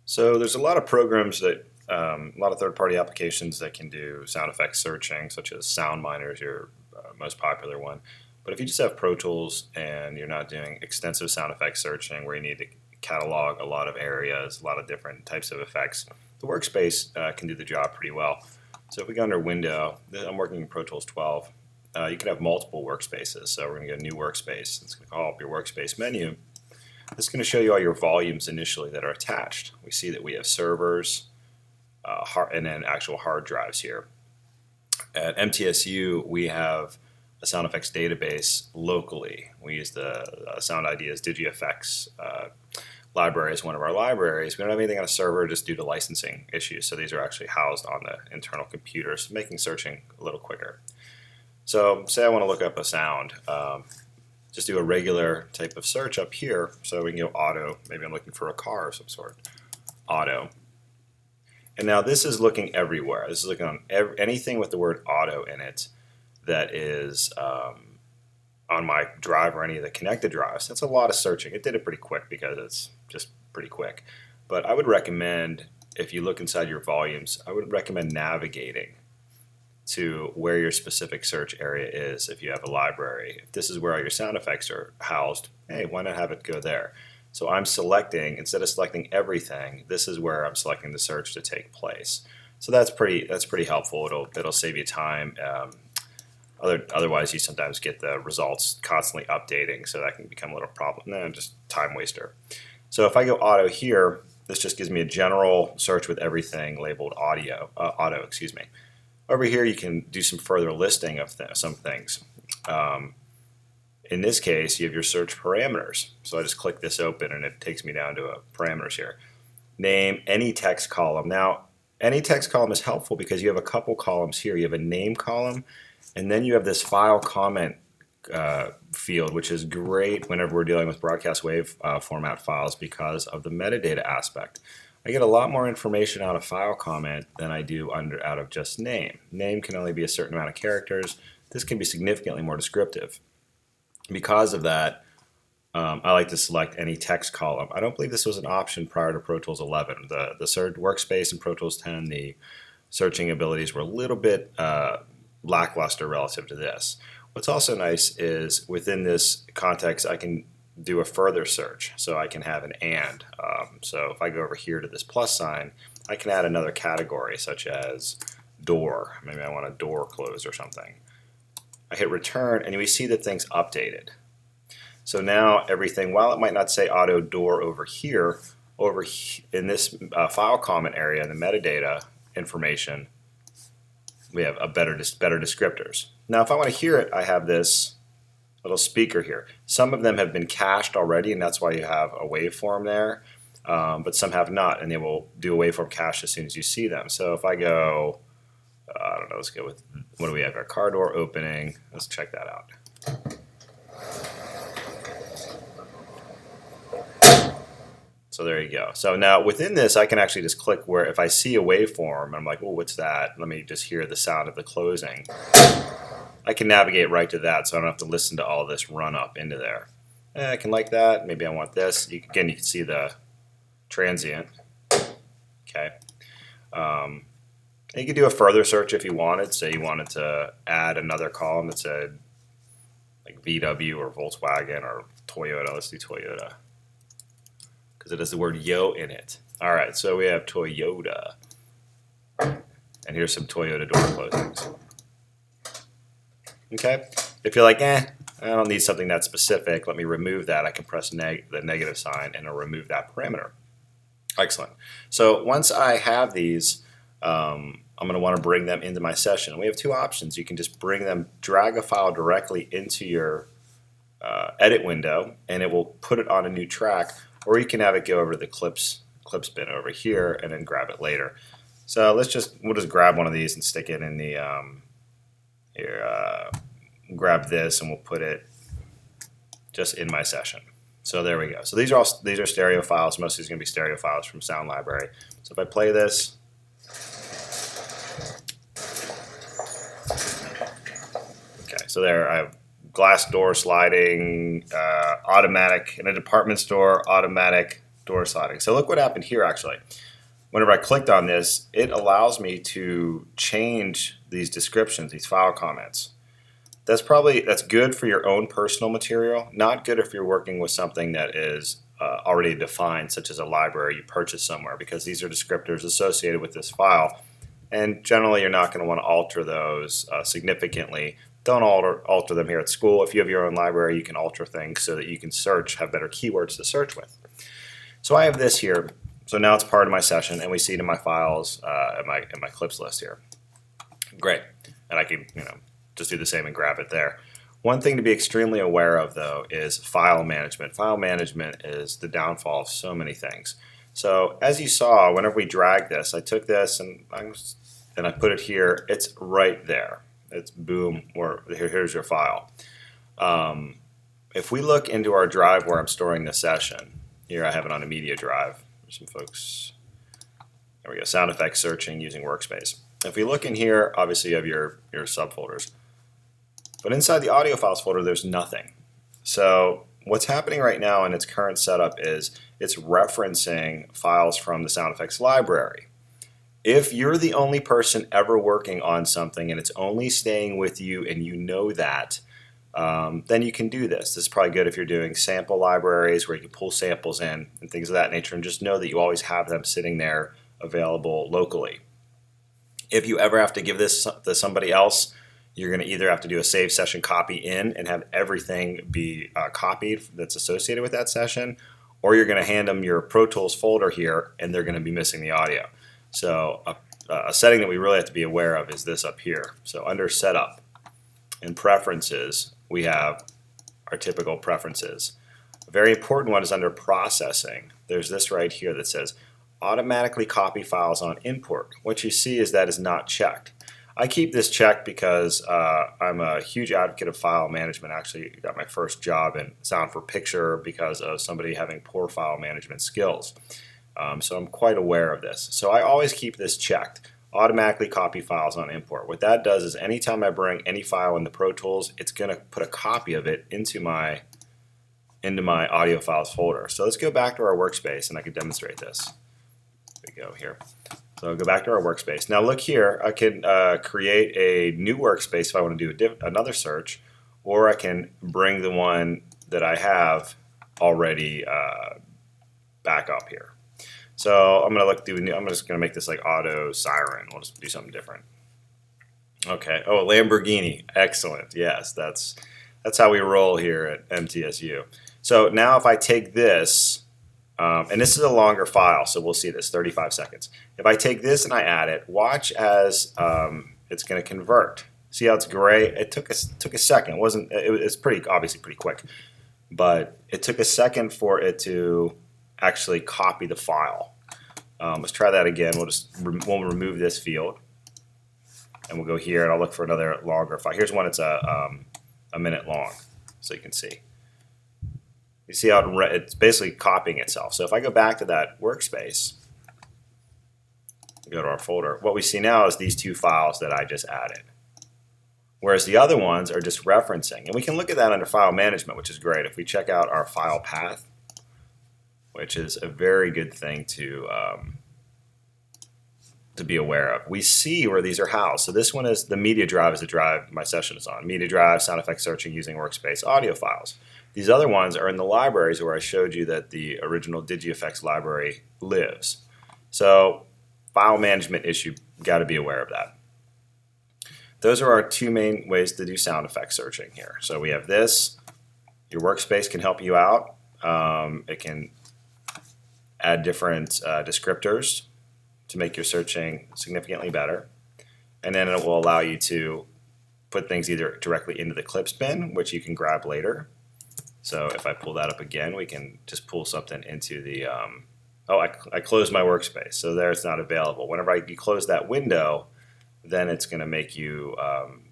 So there's a lot of programs that, a lot of third-party applications that can do sound effects searching, such as SoundMiner is your most popular one. But if you just have Pro Tools and you're not doing extensive sound effects searching where you need to catalog a lot of areas, a lot of different types of effects, the Workspace can do the job pretty well. So if we go under Window, I'm working in Pro Tools 12, you can have multiple workspaces. So we're going to get a new workspace. It's going to call up your workspace menu. This is going to show you all your volumes initially that are attached. We see that we have servers and then actual hard drives here. At MTSU, we have a sound effects database locally. We use the Sound Ideas DigiFX library as one of our libraries. We don't have anything on a server just due to licensing issues, so these are actually housed on the internal computers, making searching a little quicker. So say I want to look up a sound. Just do a regular type of search up here, so we can go auto. Maybe I'm looking for a car of some sort. Auto. And now this is looking everywhere. This is looking on anything with the word auto in it that is on my drive or any of the connected drives. That's a lot of searching. It did it pretty quick because it's just pretty quick. But I would recommend, if you look inside your volumes, I would recommend navigating to where your specific search area is. If you have a library, if this is where all your sound effects are housed, hey, why not have it go there? So I'm selecting, instead of selecting everything, this is where I'm selecting the search to take place. So that's pretty helpful. It'll save you time. Otherwise, you sometimes get the results constantly updating, so that can become a little problem. No, just time waster. So if I go auto here, this just gives me a general search with everything labeled auto. Excuse me. Over here, you can do some further listing of some things. In this case, you have your search parameters. So I just click this open, and it takes me down to parameters here. Name any text column. Now, any text column is helpful because you have a couple columns here. You have a name column, and then you have this file comment field, which is great whenever we're dealing with broadcast wave format files because of the metadata aspect. I get a lot more information out of file comment than I do out of just name. Name can only be a certain amount of characters. This can be significantly more descriptive. Because of that, I like to select any text column. I don't believe this was an option prior to Pro Tools 11. The search workspace in Pro Tools 10, the searching abilities were a little bit lackluster relative to this. What's also nice is within this context, I can do a further search. So I can have an and. So if I go over here to this plus sign, I can add another category such as door. Maybe I want a door closed or something. I hit return, and we see that things updated. So now everything, while it might not say auto door over here in this file comment area in the metadata information, we have a better descriptors. Now if I want to hear it, I have this little speaker here. Some of them have been cached already, and that's why you have a waveform there, but some have not, and they will do a waveform cache as soon as you see them. So if I go, I don't know, let's go with, what do we have? Our car door opening. Let's check that out. So there you go. So now within this, I can actually just click where, if I see a waveform, I'm like, oh, what's that? Let me just hear the sound of the closing. I can navigate right to that, so I don't have to listen to all this run up into there. I can like that. Maybe I want this. Again, you can see the transient. Okay. And you could do a further search if you wanted. Say you wanted to add another column that said like VW or Volkswagen or Toyota. Let's do Toyota because it has the word yo in it. All right, so we have Toyota. And here's some Toyota door closings. Okay, if you're like, I don't need something that specific, let me remove that. I can press the negative sign and it'll remove that parameter. Excellent. So once I have these, I'm going to want to bring them into my session. We have two options. You can just bring them, drag a file directly into your edit window, and it will put it on a new track, or you can have it go over to the clips bin over here and then grab it later. So we'll just grab one of these and stick it in the grab this, and we'll put it just in my session. So there we go. So these are stereo files. Most of these are going to be stereo files from Sound Library. So if I play this, okay. So there I have glass door sliding, automatic in a department store, automatic door sliding. So look what happened here actually. Whenever I clicked on this, it allows me to change these descriptions, these file comments. That's good for your own personal material, not good if you're working with something that is already defined, such as a library you purchase somewhere, because these are descriptors associated with this file. And generally, you're not going to want to alter those significantly. Don't alter them here at school. If you have your own library, you can alter things so that you can have better keywords to search with. So I have this here. So now it's part of my session, and we see it in my files in my clips list here. Great, and I can just do the same and grab it there. One thing to be extremely aware of, though, is file management. File management is the downfall of so many things. So as you saw, whenever we drag this, I took this and I put it here. It's right there. It's boom, or here's your file. If we look into our drive where I'm storing the session, here I have it on a media drive. There's some folks, there we go, sound effects searching using Workspace. If we look in here, obviously you have your subfolders. But inside the audio files folder, there's nothing. So what's happening right now in its current setup is it's referencing files from the sound effects library. If you're the only person ever working on something and it's only staying with you and you know that, then you can do this. This is probably good if you're doing sample libraries where you can pull samples in and things of that nature, and just know that you always have them sitting there available locally. If you ever have to give this to somebody else, you're going to either have to do a save session copy in and have everything be copied that's associated with that session, or you're going to hand them your Pro Tools folder here and they're going to be missing the audio. So a setting that we really have to be aware of is this up here. So under Setup and Preferences, we have our typical preferences. A very important one is under Processing. There's this right here that says automatically copy files on import. What you see is that is not checked. I keep this checked because I'm a huge advocate of file management. Actually, got my first job in sound for picture because of somebody having poor file management skills. So I'm quite aware of this. So I always keep this checked. Automatically copy files on import. What that does is anytime I bring any file into Pro Tools, it's going to put a copy of it into my audio files folder. So let's go back to our workspace and I can demonstrate this. There we go here. So I'll go back to our workspace. Now look here, I can create a new workspace if I want to do another search, or I can bring the one that I have already back up here. So I'm going to I'm just going to make this like auto siren. We'll just do something different. Okay. Oh, Lamborghini. Excellent. Yes, that's how we roll here at MTSU. So now if I take this, and this is a longer file, so we'll see this, 35 seconds. If I take this and I add it, watch as it's going to convert. See how it's gray? It took a second. It's obviously pretty quick, but it took a second for it to actually copy the file. Let's try that again. We'll remove this field, and we'll go here and I'll look for another longer file. Here's one that's a minute long, so you can see. You see how it's basically copying itself. So if I go back to that workspace, go to our folder, what we see now is these two files that I just added. Whereas the other ones are just referencing. And we can look at that under file management, which is great. If we check out our file path, which is a very good thing to be aware of. We see where these are housed. So this one is the media drive, is the drive my session is on. Media drive, sound effects searching using Workspace, audio files. These other ones are in the libraries where I showed you that the original DigiEffects library lives. So file management issue, got to be aware of that. Those are our two main ways to do sound effects searching here. So we have this. Your Workspace can help you out. It can add different descriptors to make your searching significantly better. And then it will allow you to put things either directly into the clips bin, which you can grab later. So if I pull that up again, we can just pull something into the, I closed my workspace, so there it's not available. Whenever you close that window, then it's going to make you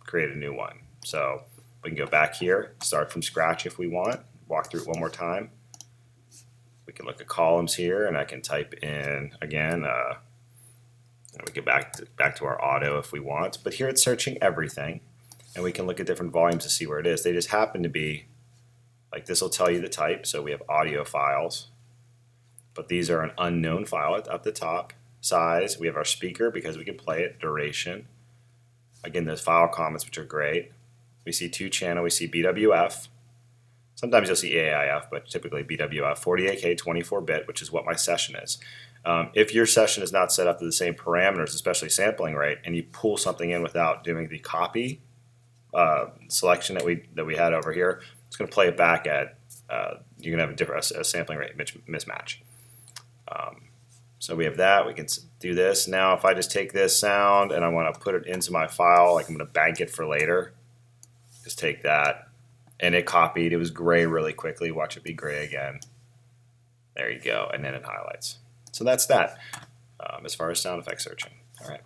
create a new one. So we can go back here, start from scratch if we want, walk through it one more time. We can look at columns here, and I can type in, again, we get back to our auto if we want. But here it's searching everything, and we can look at different volumes to see where it is. They just happen to be, like this will tell you the type, so we have audio files. but these are an unknown file at the top. Size, we have our speaker because we can play it. Duration, again, those file comments, which are great. We see 2-channel, we see BWF. Sometimes you'll see AIF, but typically BWF, 48K 24-bit, which is what my session is. If your session is not set up to the same parameters, especially sampling rate, and you pull something in without doing the copy selection that we had over here, it's going to play it back at, you're going to have a sampling rate mismatch. So we have that. We can do this. Now if I just take this sound and I want to put it into my file, like I'm going to bank it for later, just take that, and it copied. It was gray really quickly. Watch it be gray again. There you go, and then it highlights. So that's that as far as sound effect searching. All right.